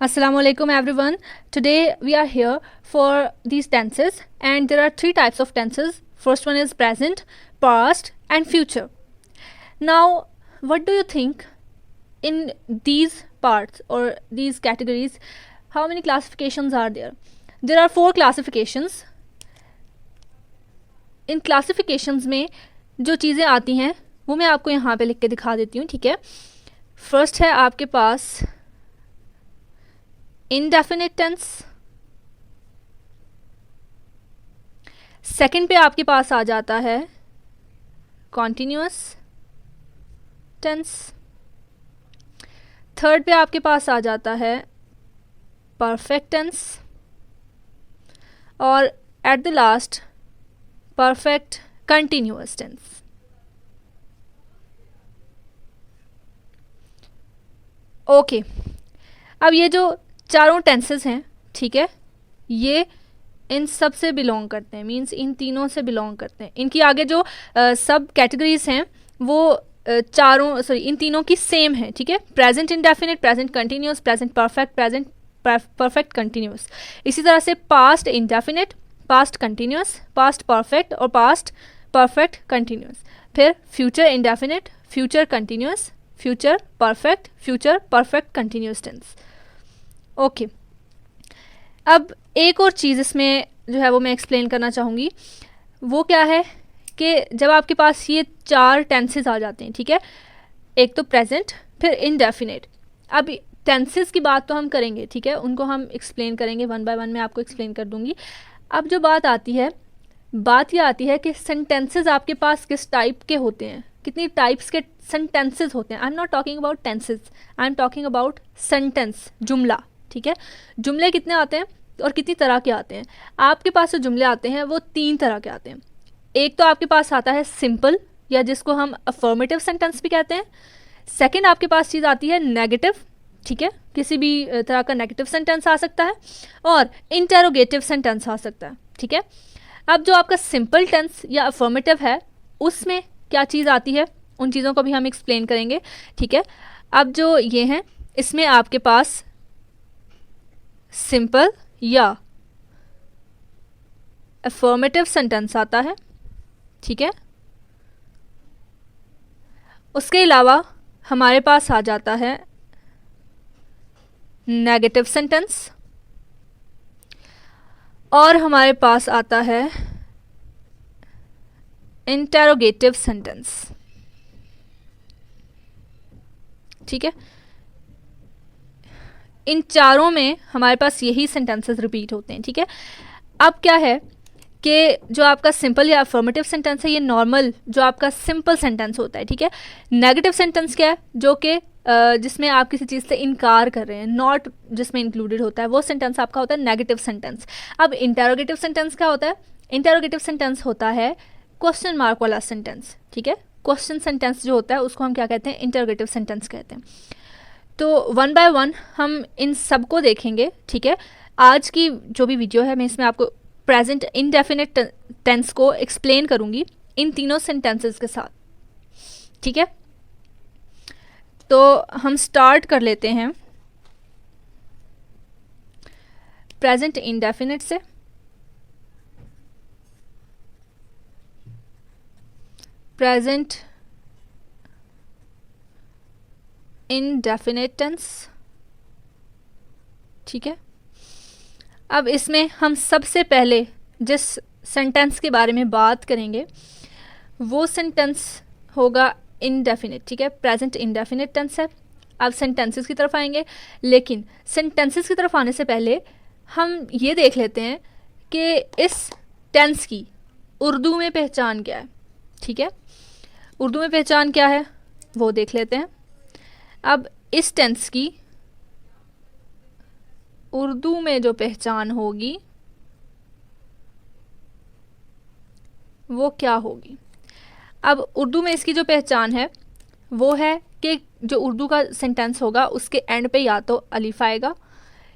Assalamu alaikum everyone. Today we are here for these tenses and there are three types of tenses. First one is present, past and future. Now what do you think in these parts or these categories how many classifications are there? There are 4 classifications. In classifications में जो चीज़ें आती हैं वो मैं आपको यहाँ पे लिख के दिखा देती हूँ, ठीक है। फर्स्ट है आपके पास इनडेफिनिट टेंस, सेकंड पे आपके पास आ जाता है कॉन्टिन्यूअस टेंस, थर्ड पे आपके पास आ जाता है परफेक्ट टेंस और at the last perfect continuous tense. Okay, अब ये जो चारों टेंसेस हैं, ठीक है, ये इन सब से बिलोंग करते हैं, मींस इन तीनों से बिलोंग करते हैं। इनकी आगे जो सब कैटेगरीज हैं वो इन तीनों की सेम है, ठीक है। Present indefinite, present continuous, present perfect, present perfect continuous. इसी तरह से past indefinite, past continuous, past perfect और पास्ट परफेक्ट कंटिन्यूअस। फिर future indefinite, future continuous, future perfect continuous tense. Okay, अब एक और चीज़ इसमें जो है वो मैं एक्सप्लेन करना चाहूँगी। वो क्या है कि जब आपके पास ये 4 टेंसेस आ जाते हैं, ठीक है, एक तो प्रेजेंट, फिर इनडेफिनिट। अब टेंसेस की बात तो हम करेंगे, ठीक है, उनको हम एक्सप्लेन करेंगे, वन बाय वन मैं आपको एक्सप्लेन कर दूँगी। अब जो बात ये आती है कि सेंटेंसेस आपके पास किस टाइप के होते हैं, कितनी टाइप्स के सेंटेंसेस होते हैं। I am not talking about tenses, I am talking about sentence, जुमला, ठीक है। जुमले कितने आते हैं और कितनी तरह के आते हैं? आपके पास जो जुमले आते हैं वो 3 तरह के आते हैं। एक तो आपके पास आता है सिंपल, या जिसको हम अफर्मेटिव सेंटेंस भी कहते हैं। सेकंड आपके पास चीज़ आती है नेगेटिव, ठीक है, किसी भी तरह का नेगेटिव सेंटेंस आ सकता है, और इंटेरोगेटिव सेंटेंस आ सकता है, ठीक है। अब जो आपका सिंपल टेंस या अफर्मेटिव है उसमें क्या चीज़ आती है, उन चीज़ों को भी हम एक्सप्लेन करेंगे, ठीक है। अब जो ये हैं इसमें आपके पास सिंपल या अफर्मेटिव सेंटेंस आता है, ठीक है। उसके अलावा हमारे पास आ जाता है नेगेटिव सेंटेंस और हमारे पास आता है इंटेरोगेटिव सेंटेंस, ठीक है। इन चारों में हमारे पास यही सेंटेंसेस रिपीट होते हैं, ठीक है। अब क्या है कि जो आपका सिंपल या अफर्मेटिव सेंटेंस है ये नॉर्मल जो आपका सिंपल सेंटेंस होता है, ठीक है। नेगेटिव सेंटेंस क्या है, जो कि जिसमें आप किसी चीज़ से इनकार कर रहे हैं, नॉट जिसमें इंक्लूडेड होता है, वो सेंटेंस आपका होता है नेगेटिव सेंटेंस। अब इंटेरोगेटिव सेंटेंस क्या होता है? इंटेरोगेटिव सेंटेंस होता है क्वेश्चन मार्क वाला सेंटेंस, ठीक है। क्वेश्चन सेंटेंस जो होता है उसको हम क्या कहते हैं? इंटेरोगेटिव सेंटेंस कहते हैं। तो वन बाय वन हम इन सब को देखेंगे, ठीक है। आज की जो भी वीडियो है मैं इसमें आपको प्रेजेंट इंडेफिनिट टेंस को एक्सप्लेन करूंगी इन तीनों सेंटेंसेस के साथ, ठीक है। तो हम स्टार्ट कर लेते हैं प्रेजेंट इंडेफिनिट से। प्रेजेंट इंडेफिनिट टेंस, ठीक है। अब इसमें हम सबसे पहले जिस सेंटेंस के बारे में बात करेंगे वो सेंटेंस होगा इंडेफिनिट, ठीक है। प्रेजेंट इंडेफिनिट टेंस है। अब सेंटेंसेस की तरफ आएंगे, लेकिन सेंटेंसेस की तरफ आने से पहले हम ये देख लेते हैं कि इस टेंस की उर्दू में पहचान क्या है, ठीक है। उर्दू में पहचान क्या है वो देख लेते हैं। अब इस टेंस की उर्दू में जो पहचान होगी वो क्या होगी? अब उर्दू में इसकी जो पहचान है वो है कि जो उर्दू का सेंटेंस होगा उसके एंड पे या तो अलिफ आएगा,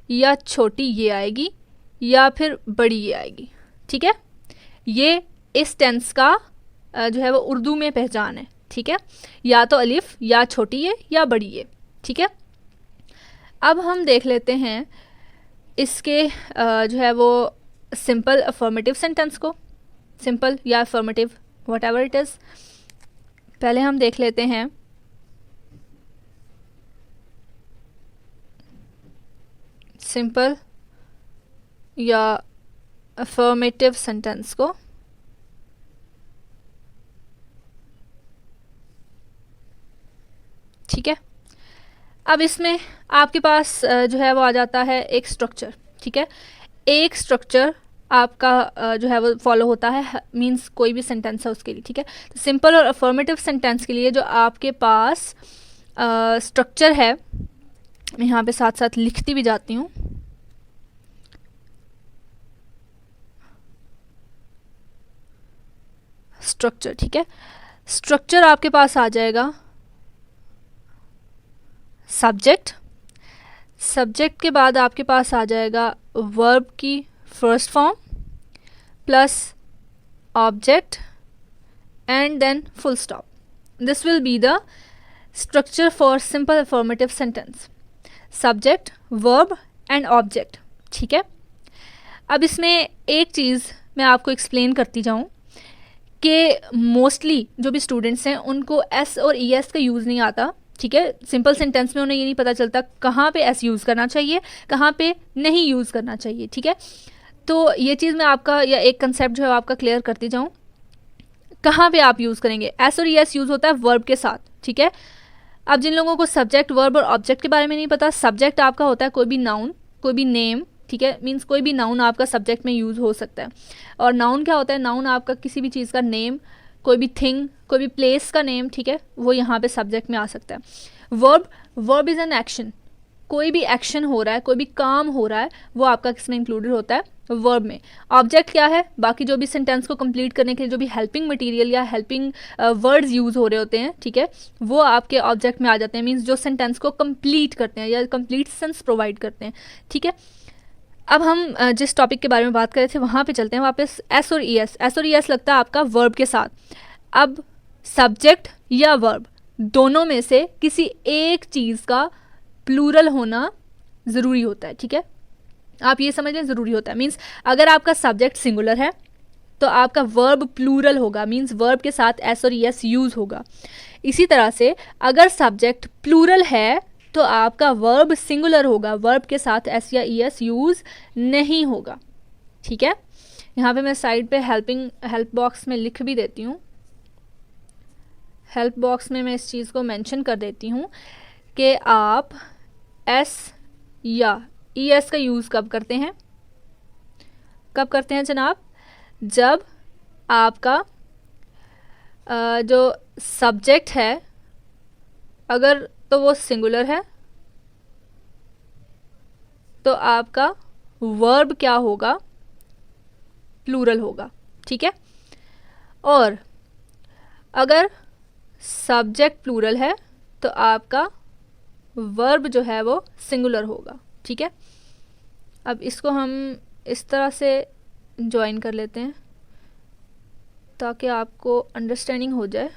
या छोटी ये आएगी, या फिर बड़ी ये आएगी, ठीक है। ये इस टेंस का जो है वो उर्दू में पहचान है, ठीक है। या तो अलिफ, या छोटी ये, या बड़ी ये, ठीक है। अब हम देख लेते हैं इसके जो है वो सिंपल अफर्मेटिव सेंटेंस को, सिंपल या affirmative what ever it is. पहले हम देख लेते हैं सिंपल या अफर्मेटिव सेंटेंस को। ठीक है, अब इसमें आपके पास जो है वो आ जाता है एक स्ट्रक्चर। ठीक है, एक स्ट्रक्चर आपका जो है वो फॉलो होता है, मींस कोई भी सेंटेंस है उसके लिए। ठीक है, तो सिंपल और अफर्मेटिव सेंटेंस के लिए जो आपके पास स्ट्रक्चर है, मैं यहाँ पे साथ साथ लिखती भी जाती हूँ। स्ट्रक्चर, ठीक है, स्ट्रक्चर आपके पास आ जाएगा सब्जेक्ट, सब्जेक्ट के बाद आपके पास आ जाएगा वर्ब की first form plus object and then full stop. This will be the structure for simple affirmative sentence, subject, verb and object. ठीक है, अब इसमें एक चीज़ मैं आपको एक्सप्लेन करती जाऊँ कि मोस्टली जो भी स्टूडेंट्स हैं उनको एस और ई एस का यूज़ नहीं आता। ठीक है, सिंपल सेंटेंस में उन्हें ये नहीं पता चलता कहाँ पे एस यूज़ करना चाहिए, कहाँ पे नहीं यूज़ करना चाहिए। ठीक है, तो ये चीज़ मैं आपका या एक कंसेप्ट जो है आपका क्लियर करती जाऊँ। कहाँ पे आप यूज़ करेंगे, एस और ई एस यूज़ होता है वर्ब के साथ। ठीक है, अब जिन लोगों को सब्जेक्ट, वर्ब और ऑब्जेक्ट के बारे में नहीं पता, सब्जेक्ट आपका होता है कोई भी नाउन, कोई भी नेम। ठीक है, मीन्स कोई भी नाउन आपका सब्जेक्ट में यूज़ हो सकता है। और नाउन क्या होता है, नाउन आपका किसी भी चीज़ का नेम, कोई भी थिंग, कोई भी प्लेस का नेम। ठीक है, वो यहाँ पे सब्जेक्ट में आ सकता है। Verb, verb is an action, कोई भी एक्शन हो रहा है, कोई भी काम हो रहा है, वो आपका किसमें इंक्लूडेड होता है, वर्ब में। ऑब्जेक्ट क्या है, बाकी जो भी सेंटेंस को कंप्लीट करने के लिए जो भी हेल्पिंग मटेरियल या हेल्पिंग वर्ड्स यूज़ हो रहे होते हैं, ठीक है, वो आपके ऑब्जेक्ट में आ जाते हैं, मीन्स जो सेंटेंस को कंप्लीट करते हैं या कंप्लीट सेंस प्रोवाइड करते हैं। ठीक है, अब हम जिस टॉपिक के बारे में बात कर रहे थे वहाँ पे चलते हैं वापस। एस और ई एस, एस और ई एस लगता है आपका वर्ब के साथ। अब सब्जेक्ट या वर्ब दोनों में से किसी एक चीज़ का प्लूरल होना ज़रूरी होता है। ठीक है, आप ये समझ लें ज़रूरी होता है, मीन्स अगर आपका सब्जेक्ट सिंगुलर है तो आपका वर्ब प्लूरल होगा, मीन्स वर्ब के साथ एस और ई एस यूज़ होगा। इसी तरह से अगर सब्जेक्ट प्लूरल है तो आपका वर्ब सिंगुलर होगा, वर्ब के साथ एस या ई एस यूज़ नहीं होगा। ठीक है, यहाँ पे मैं साइड पे हेल्प बॉक्स में लिख भी देती हूँ, हेल्प बॉक्स में मैं इस चीज़ को मेंशन कर देती हूँ कि आप एस या ई एस का यूज़ कब करते हैं, कब करते हैं जनाब, जब आपका जो सब्जेक्ट है अगर तो वो सिंगुलर है तो आपका वर्ब क्या होगा, प्लूरल होगा। ठीक है, और अगर सब्जेक्ट प्लूरल है तो आपका वर्ब जो है वो सिंगुलर होगा। ठीक है, अब इसको हम इस तरह से ज्वाइन कर लेते हैं ताकि आपको अंडरस्टैंडिंग हो जाए।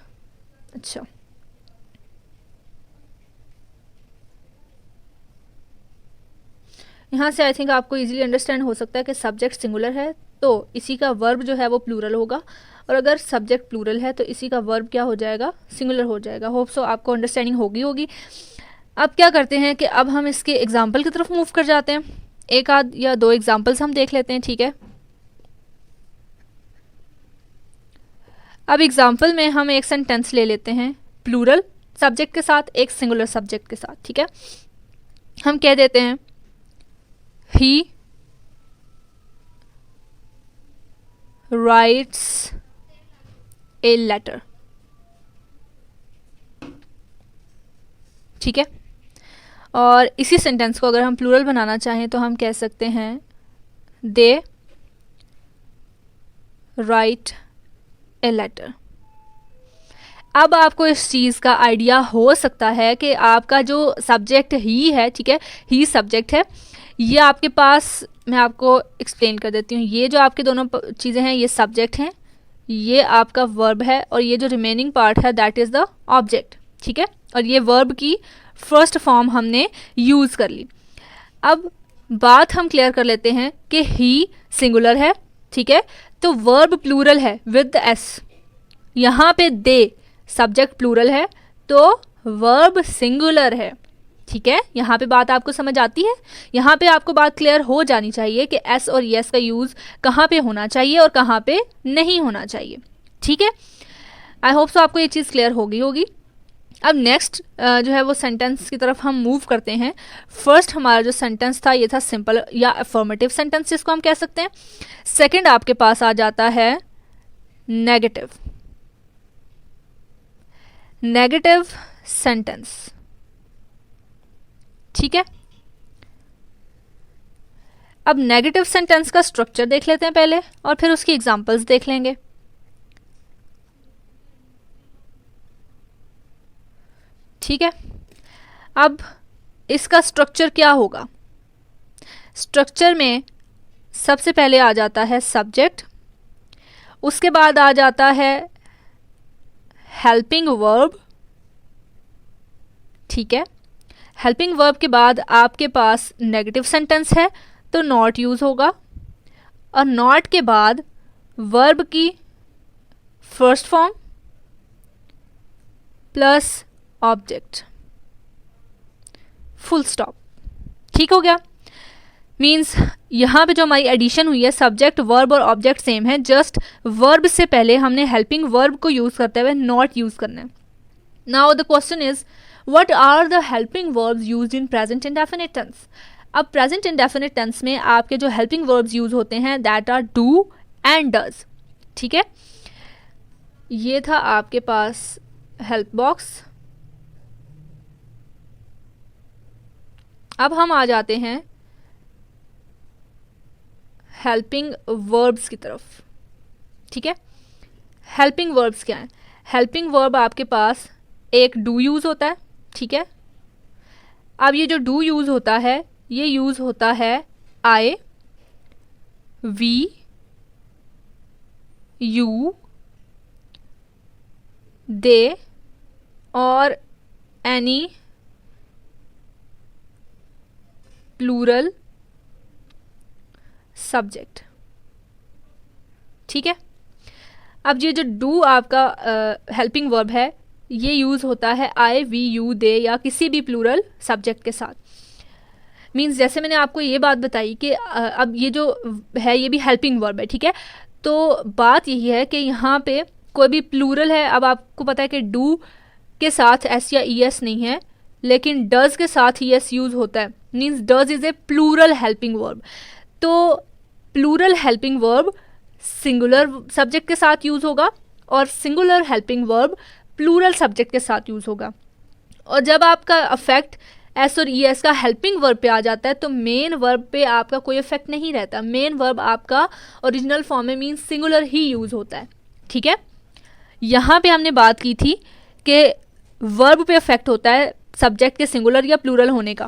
अच्छा, यहाँ से आई थिंक आपको इजीली अंडरस्टैंड हो सकता है कि सब्जेक्ट सिंगुलर है तो इसी का वर्ब जो है वो प्लूरल होगा, और अगर सब्जेक्ट प्लूरल है तो इसी का वर्ब क्या हो जाएगा, सिंगुलर हो जाएगा। होप सो आपको अंडरस्टैंडिंग होगी। अब क्या करते हैं कि अब हम इसके एग्जाम्पल की तरफ मूव कर जाते हैं, एक आध या दो एग्जाम्पल्स हम देख लेते हैं। ठीक है, अब एग्जाम्पल में हम एक सेंटेंस ले लेते हैं प्लूरल सब्जेक्ट के साथ, एक सिंगुलर सब्जेक्ट के साथ। ठीक है, हम कह देते हैं he writes a letter। ठीक है, और इसी सेंटेंस को अगर हम प्लूरल बनाना चाहें तो हम कह सकते हैं they write a letter। अब आपको इस चीज़ का आइडिया हो सकता है कि आपका जो सब्जेक्ट ही है, ठीक है, ही सब्जेक्ट है, ये आपके पास, मैं आपको एक्सप्लेन कर देती हूँ, ये जो आपके दोनों चीज़ें हैं ये सब्जेक्ट हैं, ये आपका वर्ब है, और ये जो रिमेनिंग पार्ट है दैट इज़ द ऑब्जेक्ट। ठीक है, और ये वर्ब की फर्स्ट फॉर्म हमने यूज़ कर ली। अब बात हम क्लियर कर लेते हैं कि ही सिंगुलर है, ठीक है, तो वर्ब प्लूरल है विद द एस। यहाँ पे दे सब्जेक्ट प्लूरल है तो वर्ब सिंगुलर है, ठीक है। यहाँ पे बात आपको समझ आती है, यहाँ पे आपको बात क्लियर हो जानी चाहिए कि एस और यस का यूज़ कहाँ पे होना चाहिए और कहाँ पे नहीं होना चाहिए, ठीक है। आई होप सो आपको ये चीज़ क्लियर हो गई होगी। अब नेक्स्ट जो है वो सेंटेंस की तरफ हम मूव करते हैं। फर्स्ट हमारा जो सेंटेंस था ये था सिंपल या अफर्मेटिव सेंटेंस जिसको हम कह सकते हैं। सेकंड आपके पास आ जाता है नेगेटिव सेंटेंस, ठीक है। अब नेगेटिव सेंटेंस का स्ट्रक्चर देख लेते हैं पहले और फिर उसकी एग्जांपल्स देख लेंगे। ठीक है, अब इसका स्ट्रक्चर क्या होगा? स्ट्रक्चर में सबसे पहले आ जाता है सब्जेक्ट, उसके बाद आ जाता है हेल्पिंग वर्ब, ठीक है। हेल्पिंग वर्ब के बाद आपके पास नेगेटिव सेंटेंस है तो नॉट यूज़ होगा, और नॉट के बाद वर्ब की first form plus object, full stop, ठीक हो गया। मीन्स यहाँ पे जो हमारी एडिशन हुई है सब्जेक्ट वर्ब और ऑब्जेक्ट सेम है, जस्ट वर्ब से पहले हमने हेल्पिंग वर्ब को यूज़ करते हुए नॉट यूज़ करना है। Now the question is what are the helping verbs used in present indefinite tense. अब प्रेजेंट इंडेफिनिट टेंस में आपके जो हेल्पिंग वर्ब्स यूज होते हैं that are do and does, ठीक है। ये था आपके पास हेल्प बॉक्स। अब हम आ जाते हैं हेल्पिंग वर्ब्स की तरफ, ठीक है। हेल्पिंग वर्ब्स क्या है? हेल्पिंग वर्ब आपके पास एक डू यूज़ होता है, ठीक है। अब ये जो डू यूज़ होता है ये यूज़ होता है आई, वी, यू, दे और एनी प्लूरल सब्जेक्ट, ठीक है। अब ये जो डू आपका हेल्पिंग वर्ब है ये यूज़ होता है आई, वी, यू, दे या किसी भी प्लूरल सब्जेक्ट के साथ। मीन्स जैसे मैंने आपको ये बात बताई कि अब ये जो है ये भी हेल्पिंग वर्ब है, ठीक है। तो बात यही है कि यहाँ पे कोई भी प्लूरल है, अब आपको पता है कि डू के साथ एस या ई एस नहीं है लेकिन डज के साथ ई एस यूज़ होता है, means does is a plural helping verb. तो plural helping verb singular subject के साथ यूज़ होगा और singular helping verb plural subject के साथ यूज़ होगा। और जब आपका अफेक्ट एस और ई एस का हेल्पिंग वर्ब पे आ जाता है तो मेन वर्ब पे आपका कोई इफेक्ट नहीं रहता, मेन वर्ब आपका ओरिजिनल फॉर्म में मीन्स सिंगुलर ही यूज़ होता है, ठीक है। यहाँ पे हमने बात की थी कि वर्ब पे इफेक्ट होता है सब्जेक्ट के सिंगुलर या प्लूरल होने का।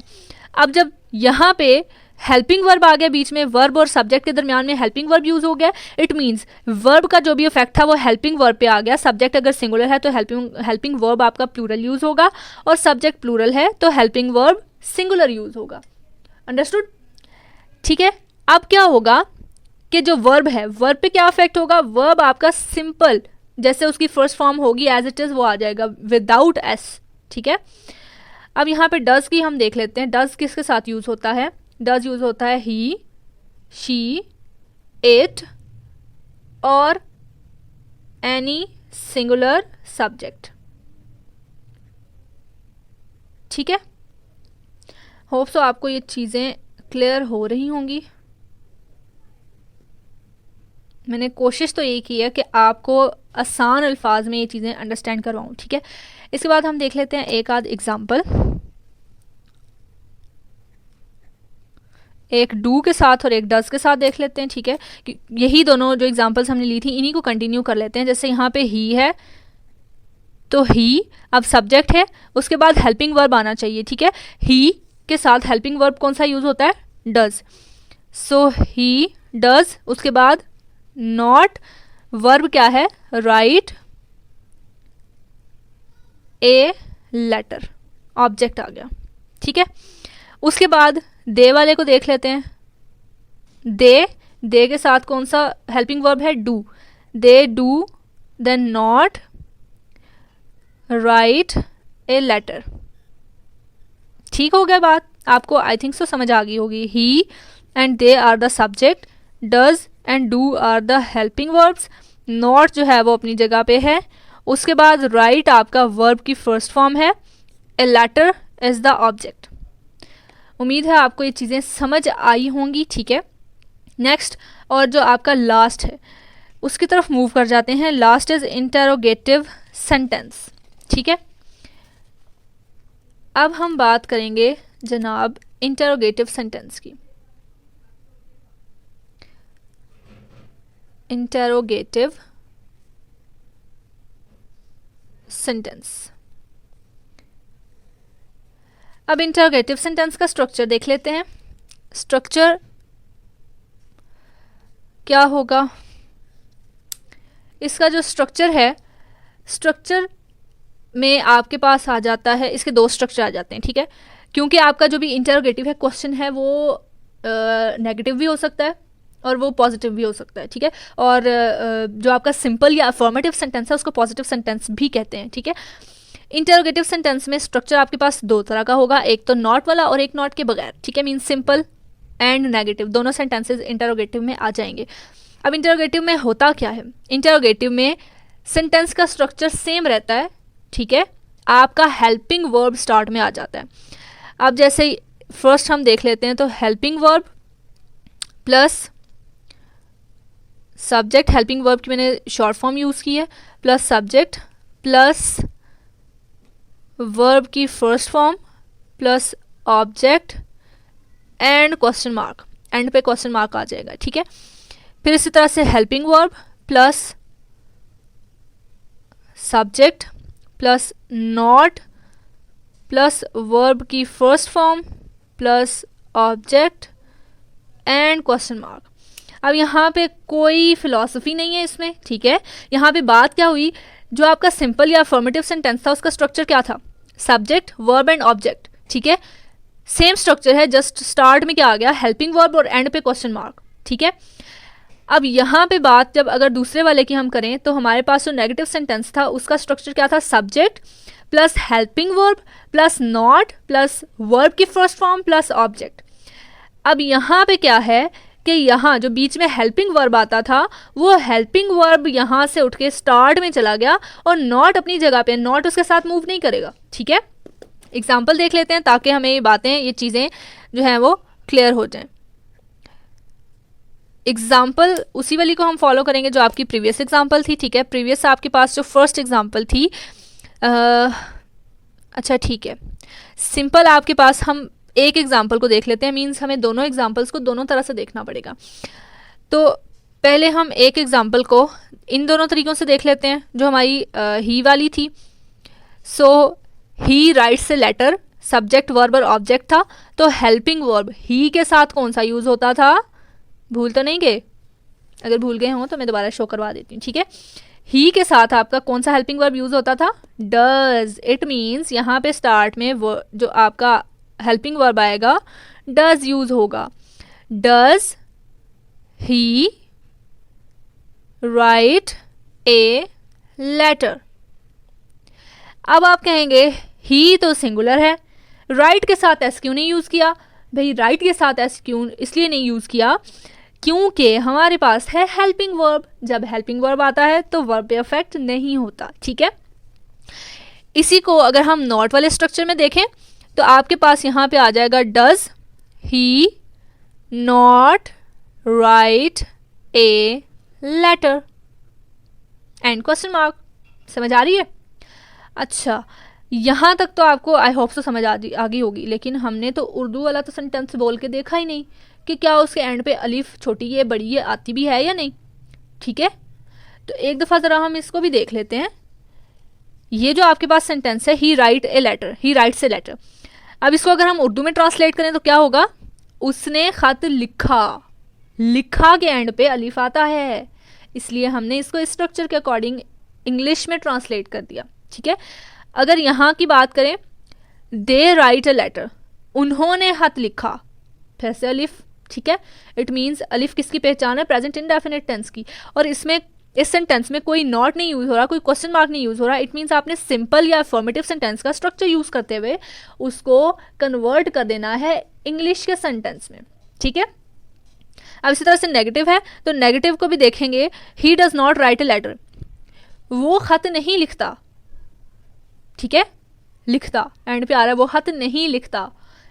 अब जब यहाँ पे हेल्पिंग वर्ब आ गया बीच में, वर्ब और सब्जेक्ट के दरमियान में हेल्पिंग वर्ब यूज़ हो गया, इट मीन्स वर्ब का जो भी इफेक्ट था वो हेल्पिंग वर्ब पे आ गया। सब्जेक्ट अगर सिंगुलर है तो हेल्पिंग वर्ब आपका प्लूरल यूज़ होगा और सब्जेक्ट प्लूरल है तो हेल्पिंग वर्ब सिंगुलर यूज़ होगा। अंडरस्टूड, ठीक है। अब क्या होगा कि जो वर्ब है वर्ब पे क्या इफेक्ट होगा? वर्ब आपका सिंपल जैसे उसकी फर्स्ट फॉर्म होगी एज इट इज़ वो आ जाएगा विदाउट एस, ठीक है। अब यहाँ पे डज की हम देख लेते हैं। डज किसके साथ यूज़ होता है? डज यूज़ होता है ही, शी, इट और एनी सिंगुलर सब्जेक्ट, ठीक है। होप सो आपको ये चीज़ें क्लियर हो रही होंगी। मैंने कोशिश तो यही की है कि आपको आसान अल्फाज में ये चीज़ें अंडरस्टैंड करवाऊँ, ठीक है। इसके बाद हम देख लेते हैं एक आध एग्जाम्पल, एक डू के साथ और एक डज के साथ देख लेते हैं, ठीक है। यही दोनों जो एग्जांपल्स हमने ली थी इन्हीं को कंटिन्यू कर लेते हैं। जैसे यहाँ पे ही है तो ही अब सब्जेक्ट है, उसके बाद हेल्पिंग वर्ब आना चाहिए, ठीक है। ही के साथ हेल्पिंग वर्ब कौन सा यूज़ होता है? डज। सो ही डज, उसके बाद नॉट, वर्ब क्या है? राइट ए लेटर, ऑब्जेक्ट आ गया, ठीक है। उसके बाद दे वाले को देख लेते हैं। दे के साथ कौन सा हेल्पिंग वर्ब है? Do. They do then not write a letter. ठीक हो गया बात, आपको आई थिंक सो समझ आ गई होगी। He and they are the subject, does and do are the helping verbs, not जो है वो अपनी जगह पे है। उसके बाद राइट आपका वर्ब की फर्स्ट फॉर्म है, a letter is the object. उम्मीद है आपको ये चीज़ें समझ आई होंगी, ठीक है। नेक्स्ट और जो आपका लास्ट है उसकी तरफ मूव कर जाते हैं। लास्ट इज इंटरोगेटिव सेंटेंस, ठीक है। अब हम बात करेंगे जनाब इंटरोगेटिव सेंटेंस की। Interrogative sentence. अब इंटरोगेटिव सेंटेंस का स्ट्रक्चर देख लेते हैं। स्ट्रक्चर क्या होगा? इसका जो स्ट्रक्चर है, स्ट्रक्चर में आपके पास आ जाता है, इसके दो स्ट्रक्चर आ जाते हैं, ठीक है। क्योंकि आपका जो भी इंटरोगेटिव है क्वेश्चन है वो नेगेटिव भी हो सकता है और वो पॉजिटिव भी हो सकता है, ठीक है। और जो आपका सिंपल या अफर्मेटिव सेंटेंस है उसको पॉजिटिव सेंटेंस भी कहते हैं, ठीक है। इंटरोगेटिव सेंटेंस में स्ट्रक्चर आपके पास दो तरह का होगा, एक तो नॉट वाला और एक नॉट के बगैर, ठीक है। मीन सिंपल एंड नेगेटिव दोनों सेंटेंसेस इंटरोगेटिव में आ जाएंगे। अब इंटरोगेटिव में होता क्या है? इंटरोगेटिव में सेंटेंस का स्ट्रक्चर सेम रहता है, ठीक है। आपका हेल्पिंग वर्ब स्टार्ट में आ जाता है। अब जैसे फर्स्ट हम देख लेते हैं, तो helping verb plus subject, helping verb की मैंने शॉर्ट फॉर्म यूज़ की है, प्लस सब्जेक्ट प्लस वर्ब की first form plus object and question mark, end पे क्वेश्चन मार्क आ जाएगा, ठीक है। फिर इसी तरह से helping verb plus subject plus not plus verb की first form plus object and question mark. अब यहाँ पे कोई फिलॉसफी नहीं है इसमें, ठीक है। यहाँ पे बात क्या हुई, जो आपका सिंपल या अफर्मेटिव सेंटेंस था उसका स्ट्रक्चर क्या था? सब्जेक्ट वर्ब एंड ऑब्जेक्ट, ठीक है। सेम स्ट्रक्चर है, जस्ट स्टार्ट में क्या आ गया? हेल्पिंग वर्ब और एंड पे क्वेश्चन मार्क, ठीक है। अब यहाँ पे बात जब अगर दूसरे वाले की हम करें तो हमारे पास जो नेगेटिव सेंटेंस था उसका स्ट्रक्चर क्या था? Subject plus helping verb plus not plus verb की फर्स्ट फॉर्म प्लस ऑब्जेक्ट। अब यहाँ पे क्या है कि यहाँ जो बीच में हेल्पिंग वर्ब आता था वो हेल्पिंग वर्ब यहाँ से उठ के स्टार्ट में चला गया और नॉट अपनी जगह पे, नॉट उसके साथ मूव नहीं करेगा, ठीक है। एग्जाम्पल देख लेते हैं ताकि हमें ये बातें, ये चीज़ें जो हैं वो क्लियर हो जाएं। एग्जाम्पल उसी वाली को हम फॉलो करेंगे जो आपकी प्रीवियस एग्जाम्पल थी, ठीक है। प्रीवियस आपके पास जो फर्स्ट एग्जाम्पल थी, अच्छा ठीक है, सिंपल आपके पास हम एक एग्जाम्पल को देख लेते हैं। मीन्स हमें दोनों एग्जाम्पल्स को दोनों तरह से देखना पड़ेगा। तो पहले हम एक एग्जाम्पल को इन दोनों तरीक़ों से देख लेते हैं। जो हमारी ही वाली थी, so he writes a letter, subject verb और ऑब्जेक्ट था, तो हेल्पिंग वर्ब ही के साथ कौन सा यूज़ होता था? भूल तो नहीं गए? अगर भूल गए हों तो मैं दोबारा शो करवा देती हूँ, ठीक है। ही के साथ आपका कौन सा हेल्पिंग वर्ब यूज़ होता था? डज। इट मीन्स यहाँ पे स्टार्ट में जो आपका हेल्पिंग वर्ब आएगा डज यूज़ होगा। Does he write a letter. अब आप कहेंगे ही तो सिंगुलर है, राइट के साथ एस क्यों नहीं यूज़ किया? भाई राइट के साथ एस क्यों इसलिए नहीं यूज़ किया क्योंकि हमारे पास है हेल्पिंग वर्ब। जब हेल्पिंग वर्ब आता है तो वर्ब पे अफेक्ट नहीं होता, ठीक है। इसी को अगर हम नॉट वाले स्ट्रक्चर में देखें तो आपके पास यहाँ पे आ जाएगा does he not write a letter and question mark. समझ आ रही है? अच्छा, यहाँ तक तो आपको आई होप सो समझ आ गई होगी। लेकिन हमने तो उर्दू वाला तो सेंटेंस बोल के देखा ही नहीं कि क्या उसके एंड पे अलिफ छोटी है बड़ी है आती भी है या नहीं, ठीक है। तो एक दफ़ा ज़रा हम इसको भी देख लेते हैं। ये जो आपके पास सेंटेंस है he write a letter, he writes a letter, अब इसको अगर हम उर्दू में ट्रांसलेट करें तो क्या होगा? उसने ख़त लिखा, लिखा के एंड पे अलिफ आता है, इसलिए हमने इसको स्ट्रक्चर के अकॉर्डिंग इंग्लिश में ट्रांसलेट कर दिया, ठीक है। अगर यहाँ की बात करें दे राइट अ लेटर, उन्होंने खत लिखा, फिर से अलिफ, ठीक है। इट मीन्स अलिफ किसकी पहचान है, प्रेजेंट इंडेफिनिट टेंस की। और इसमें इस सेंटेंस में कोई नॉट नहीं यूज़ हो रहा, कोई क्वेश्चन मार्क नहीं यूज़ हो रहा। इट मीन्स आपने सिंपल या अफर्मेटिव सेंटेंस का स्ट्रक्चर यूज़ करते हुए उसको कन्वर्ट कर देना है इंग्लिश के सेंटेंस में, ठीक है। अब इसी तरह से नेगेटिव है, तो नेगेटिव को भी देखेंगे। He does not write a letter, वो खत नहीं लिखता, ठीक है, लिखता एंड पे आ रहा है, वो खत नहीं लिखता।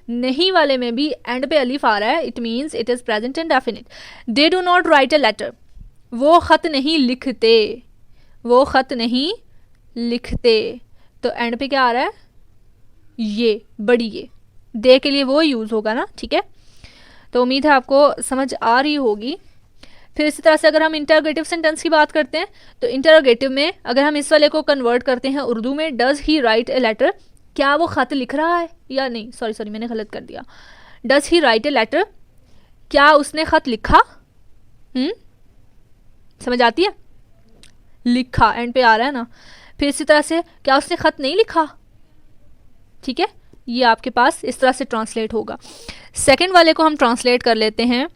नहीं वाले में भी एंड पे अलिफ आ रहा है, it means it is present indefinite. They do not write a letter, वो खत नहीं लिखते, वो खत नहीं लिखते, तो एंड पे क्या आ रहा है, ये बड़ी ये, दे के लिए वो यूज़ होगा ना, ठीक है। तो उम्मीद है आपको समझ आ रही होगी। फिर इसी तरह से अगर हम इंटरोगेटिव सेंटेंस की बात करते हैं, तो इंटरोगेटिव में अगर हम इस वाले को कन्वर्ट करते हैं उर्दू में, does he write a letter, क्या वो खत लिख रहा है या नहीं, सॉरी मैंने गलत कर दिया, does he write a letter, क्या उसने खत लिखा, समझ आती है, लिखा एंड पे आ रहा है ना। फिर इसी तरह से क्या उसने खत नहीं लिखा, ठीक है, ये आपके पास इस तरह से ट्रांसलेट होगा। सेकंड वाले को हम ट्रांसलेट कर लेते हैं,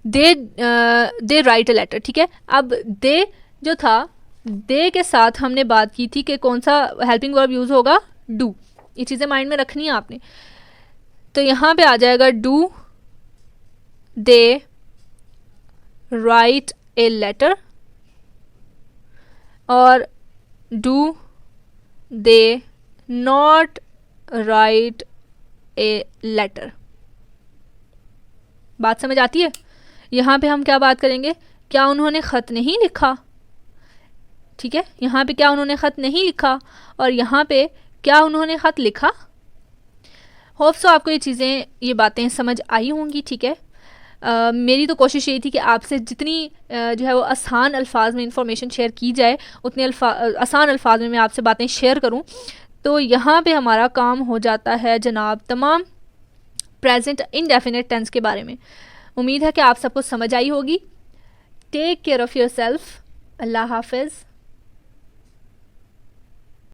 दे राइट अ लेटर, ठीक है। अब दे जो था, दे के साथ हमने बात की थी कि कौन सा हेल्पिंग वर्ब यूज़ होगा, डू, ये चीज़ें माइंड में रखनी है आपने। तो यहाँ पे आ जाएगा do they write a letter और do they not write a letter. बात समझ आती है। यहाँ पे हम क्या बात करेंगे, क्या उन्होंने ख़त नहीं लिखा, ठीक है, यहाँ पे क्या उन्होंने ख़त नहीं लिखा और यहाँ पे क्या उन्होंने ख़त लिखा। होप सो आपको ये चीज़ें, ये बातें समझ आई होंगी, ठीक है। मेरी तो कोशिश यही थी कि आपसे जितनी जो है वो आसान अल्फाज में इंफॉर्मेशन शेयर की जाए, उतने आसान अल्फाज में मैं आपसे बातें शेयर करूं। तो यहाँ पे हमारा काम हो जाता है जनाब तमाम प्रेजेंट इंडेफिनिट टेंस के बारे में। उम्मीद है कि आप सबको समझ आई होगी। Take care of yourself. अल्लाह हाफिज़।